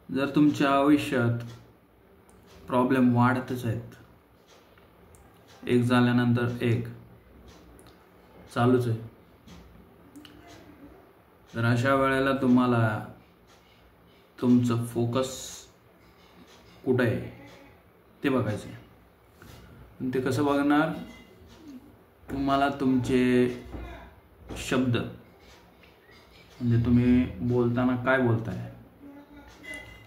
जर तुमच्या आयुष्यात प्रॉब्लेम वाढतच आहेत, एक झाल्यानंतर एक चालूच आहे, तर अशा वेळेला तुम्हाला तुमचं फोकस कुठे आहे ते बघायचं आहे. आणि ते कसं बघणार? तुम्हाला तुमचे शब्द, म्हणजे तुम्ही बोलताना काय बोलताय,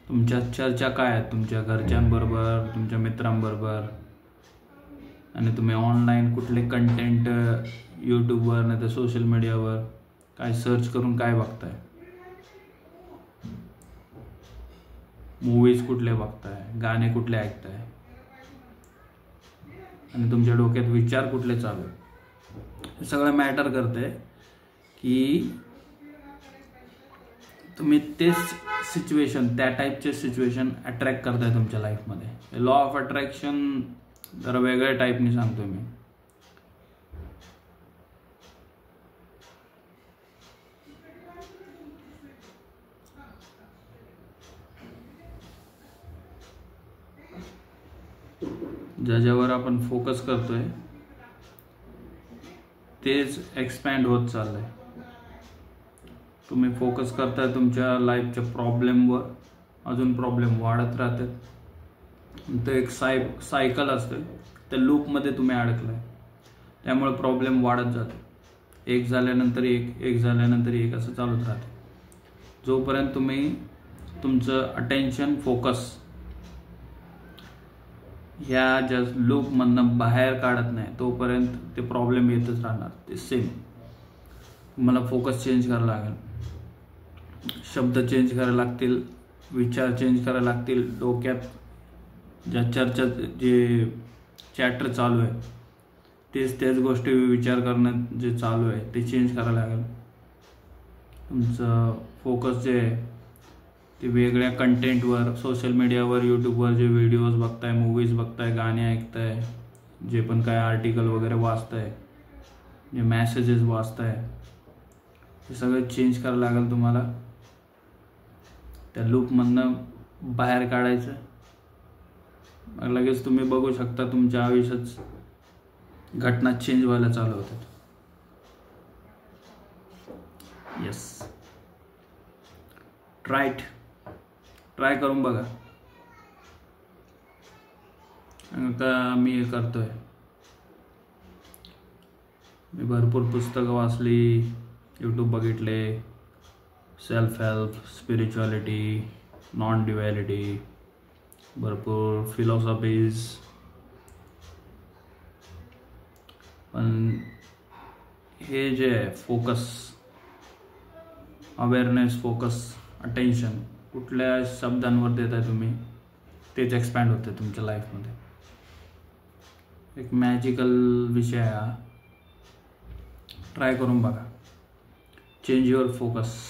तुमच्या चर्चा काय आहेत तुमच्या घरच्यांबरोबर, तुमच्या मित्रांबरोबर, आणि तुम्ही ऑनलाईन कुठले कंटेंट यूट्यूबवर नाही तर सोशल मीडियावर काय सर्च करून काय बघताय, मूवीज कुठले बघताय, गाणे कुठले ऐकताय, आणि तुमच्या डोक्यात विचार कुठले चालू आहेत, हे सगळं मॅटर करते की तुम्ही तेच सिच्युएशन, त्या टाईपचे सिच्युएशन अट्रॅक्ट करताय तुमच्या लाईफमध्ये. लॉ ऑफ अट्रॅक्शन जरा वेगळ्या टाईपने सांगतो मी. ज्याच्यावर आपण फोकस करतोय तेच एक्सपॅन्ड होत चाललंय. तुम्ही फोकस करताय तुमच्या लाईफच्या प्रॉब्लेमवर, अजून प्रॉब्लेम वाढत राहतात. ते एक सायकल असते, त्या लूपमध्ये तुम्ही अडकलाय, त्यामुळे प्रॉब्लेम वाढत जाते. एक झाल्यानंतर एक, एक झाल्यानंतर एक असं चालूच राहते. जोपर्यंत तुम्ही तुमचं अटेन्शन, फोकस ह्या ज्या लूपमधनं बाहेर काढत नाही, तोपर्यंत ते प्रॉब्लेम येतच राहणार. ते सेम तुम्हाला फोकस चेंज करायला लागेल, शब्द चेंज करायला लागतील, विचार चेंज करायला लागतील. डोक्यात ज्या चर्चा, जे चॅटर चालू आहे, तेच गोष्टी विचार करणं जे चालू आहे ते चेंज करायला लागेल. तुमचं फोकस जे आहे ते वेगळ्या कंटेंटवर, सोशल मीडियावर, यूट्यूबवर जे व्हिडिओज बघताय, मूवीज बघताय, गाणे ऐकताय, जे पण काय आर्टिकल वगैरे वाचताय, जे मॅसेजेस वाचताय, हे सगळं चेंज करायला लागेल तुम्हाला. त्या लूपमधनं बाहेर काढायचं. मग लगेच तुम्ही बघू शकता तुमच्या आयुष्यात घटना चेंज व्हायला चालू होतात. येस, ट्राय करून बघा. आता मी हे करतोय, मी भरपूर पुस्तकं वाचली, यूट्यूब बघितले, self help, spirituality, non duality, भरपूर फिलॉसॉफीज. पण हे जे आहे फोकस, अवेअरनेस, फोकस, अटेन्शन कुठल्या शब्दांवर देताय तुम्ही, तेच एक्सपॅन्ड होते तुमच्या लाईफमध्ये. एक मॅजिकल विषय आहे हा. ट्राय करून बघा. Change your focus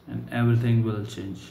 and everything will change.